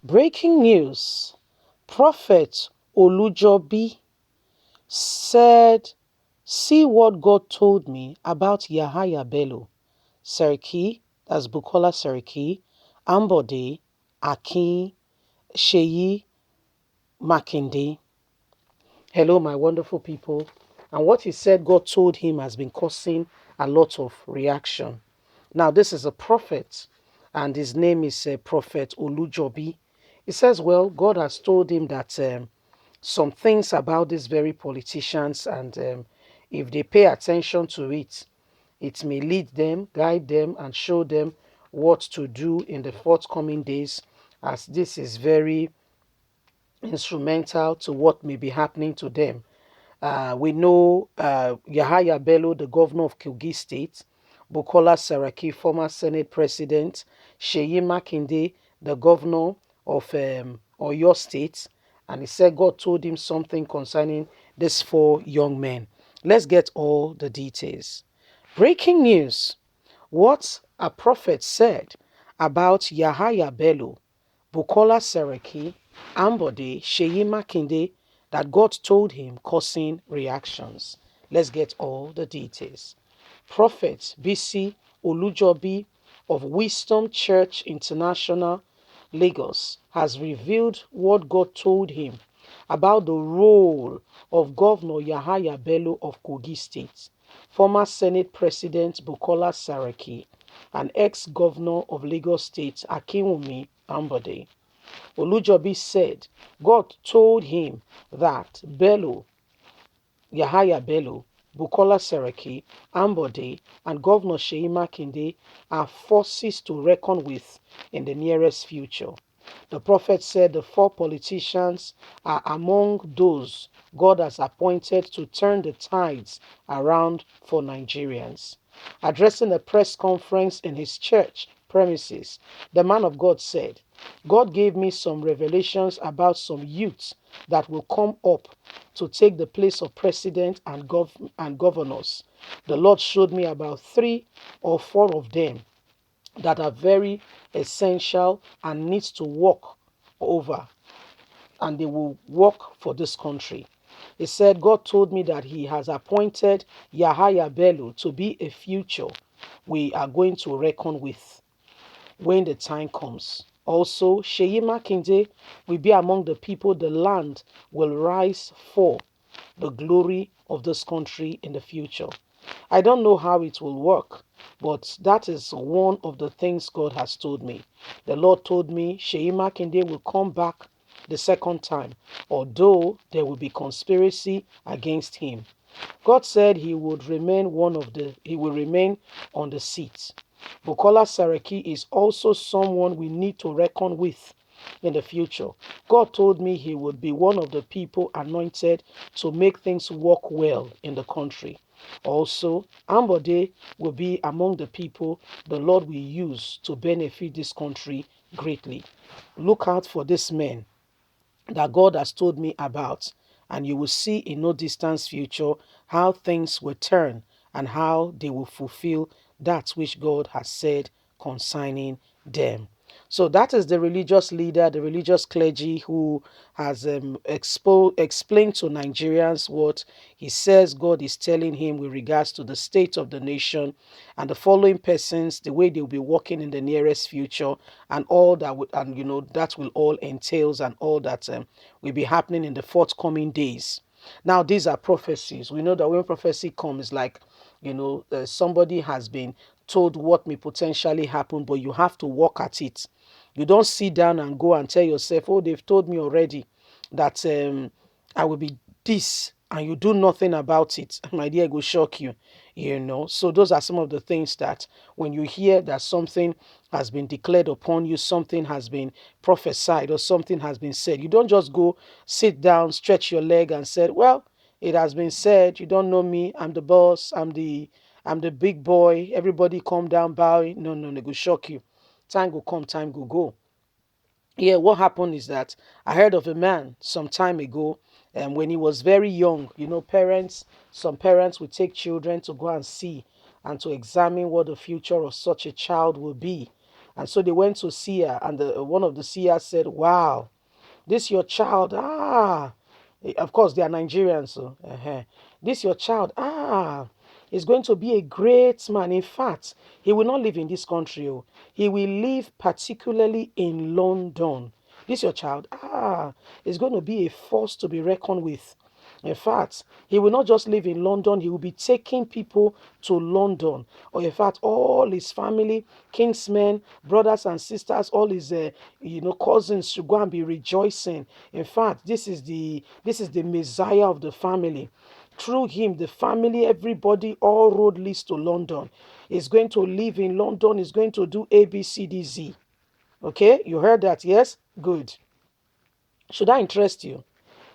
Breaking news. Prophet Olujobi said, see what God told me about Yahaya Bello, Seriki, that's Bukola Seriki, Ambode, Akin, Sheyi, Makinde. Hello, my wonderful people. And what he said God told him has been causing a lot of reaction. Now, this is a prophet, and his name is Prophet Olujobi. He says, well, God has told him that some things about these very politicians, and if they pay attention to it, it may lead them, guide them, and show them what to do in the forthcoming days, as this is very instrumental to what may be happening to them. We know Yahaya Bello, the governor of Kogi State, Bukola Saraki, former Senate President, Sheyi Makinde, the governor of Oyo State, and he said God told him something concerning these four young men. Let's get all the details. Breaking news. What a prophet said about Yahaya Bello, Bukola Saraki, Ambode, Sheyi Makinde, that God told him, causing reactions. Let's get all the details. Prophet BC Olujobi of Wisdom Church International, Lagos, has revealed what God told him about the role of Governor Yahaya Bello of Kogi State, former Senate President Bukola Saraki, and ex-governor of Lagos State Akinwumi Ambode. Olujobi said God told him that Yahaya Bello, Bukola Saraki, Ambode, and Governor Sheyi Makinde are forces to reckon with in the nearest future. The prophet said the four politicians are among those God has appointed to turn the tides around for Nigerians. Addressing a press conference in his church premises, the man of God said, God gave me some revelations about some youths that will come up to take the place of president and governors. The Lord showed me about 3 or 4 of them that are very essential and needs to work over, and they will work for this country. He said, God told me that he has appointed Yahaya Bello to be a future we are going to reckon with when the time comes. Also, Sheyi Makinde will be among the people the land will rise for the glory of this country in the future. I don't know how it will work, but that is one of the things God has told me. The Lord told me Sheyi Makinde will come back the second time, although there will be conspiracy against him. God said he will remain on the seat. Bukola Saraki is also someone we need to reckon with in the future. God told me he would be one of the people anointed to make things work well in the country. Also, Ambode will be among the people the Lord will use to benefit this country greatly. Look out for this man that God has told me about, and you will see in no distant future how things will turn and how they will fulfill that which God has said concerning them. So that is the religious leader, the religious clergy who has explained to Nigerians what he says God is telling him with regards to the state of the nation, and the following persons, the way they will be working in the nearest future, and all that would, and that will all entails, and all that will be happening in the forthcoming days. Now, these are prophecies. We know that when prophecy comes, like, somebody has been told what may potentially happen, but you have to work at it. You don't sit down and go and tell yourself, oh, they've told me already that I will be this, and you do nothing about it. My dear, it will shock you, So those are some of the things that when you hear that something has been declared upon you, something has been prophesied, or something has been said, you don't just go sit down, stretch your leg and say, well, it has been said, you don't know me, I'm the boss, I'm the big boy, everybody come down bowing. No, no, it will shock you. Time will come, time will go. Yeah, what happened is that I heard of a man some time ago, and when he was very young, some parents would take children to go and see and to examine what the future of such a child will be. And so they went to see her, and one of the seers said, wow, this your child. Of course, they are Nigerians. So, this your child. Is going to be a great man. In fact, he will not live in this country. Oh. He will live particularly in London. This your child. Is going to be a force to be reckoned with. In fact, he will not just live in London, he will be taking people to London. Or in fact, all his family, kinsmen, brothers and sisters, all his cousins should go and be rejoicing. In fact, this is the Messiah of the family. Through him, the family, everybody, all road leads to London. Is going to live in London, is going to do ABCDZ. Okay, you heard that, yes? Good. Should that interest you?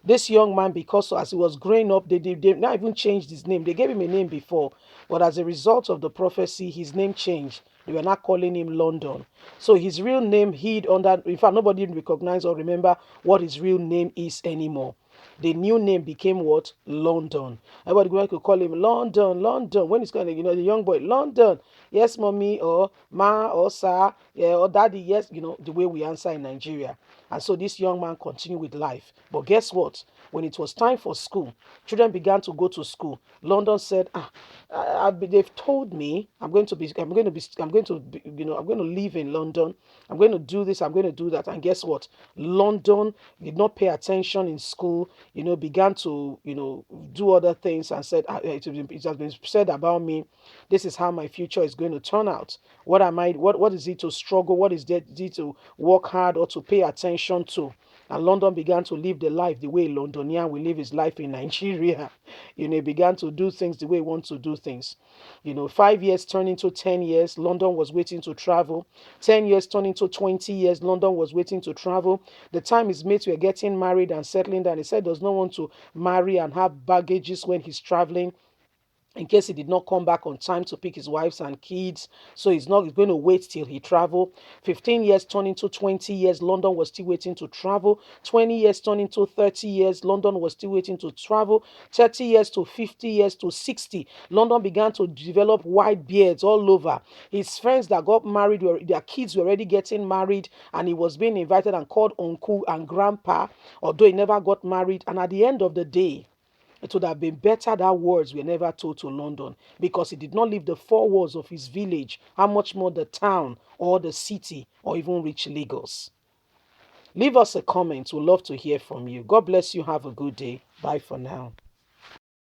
This young man, because as he was growing up, they not even changed his name. They gave him a name before, but as a result of the prophecy, his name changed. They were not calling him London. So his real name hid under, in fact, nobody recognized or remember what his real name is anymore. The new name became what? London. Everybody going to call him London, London. When he's kind of, the young boy, London. Yes, mommy, or ma, or sir, yeah, or daddy, yes, the way we answer in Nigeria. And so this young man continued with life. But guess what? When it was time for school, children began to go to school. London said, they've told me I'm going to live in London. I'm going to do this, I'm going to do that. And guess what? London did not pay attention in school, began to, do other things and said, it has been said about me. This is how my future is going to turn out. What is it to struggle? What is it to work hard or to pay attention to? And London began to live the life the way a Londonian will live his life in Nigeria. He began to do things the way he wants to do things. 5 years turned into 10 years. London was waiting to travel. 10 years turned into 20 years. London was waiting to travel. The time his mates were getting married and settling down, he said does not want to marry and have baggages when he's traveling, in case he did not come back on time to pick his wives and kids. So he's going to wait till he travel. 15 years turned into 20 years. London was still waiting to travel. 20 years turned into 30 years. London was still waiting to travel. 30 years to 50 years to 60. London began to develop white beards all over. His friends that got married, their kids were already getting married, and he was being invited and called uncle and grandpa, although he never got married. And at the end of the day, it would have been better that words were never told to London, because he did not leave the four walls of his village, how much more the town or the city or even reach Lagos. Leave us a comment. We'd love to hear from you. God bless you. Have a good day. Bye for now.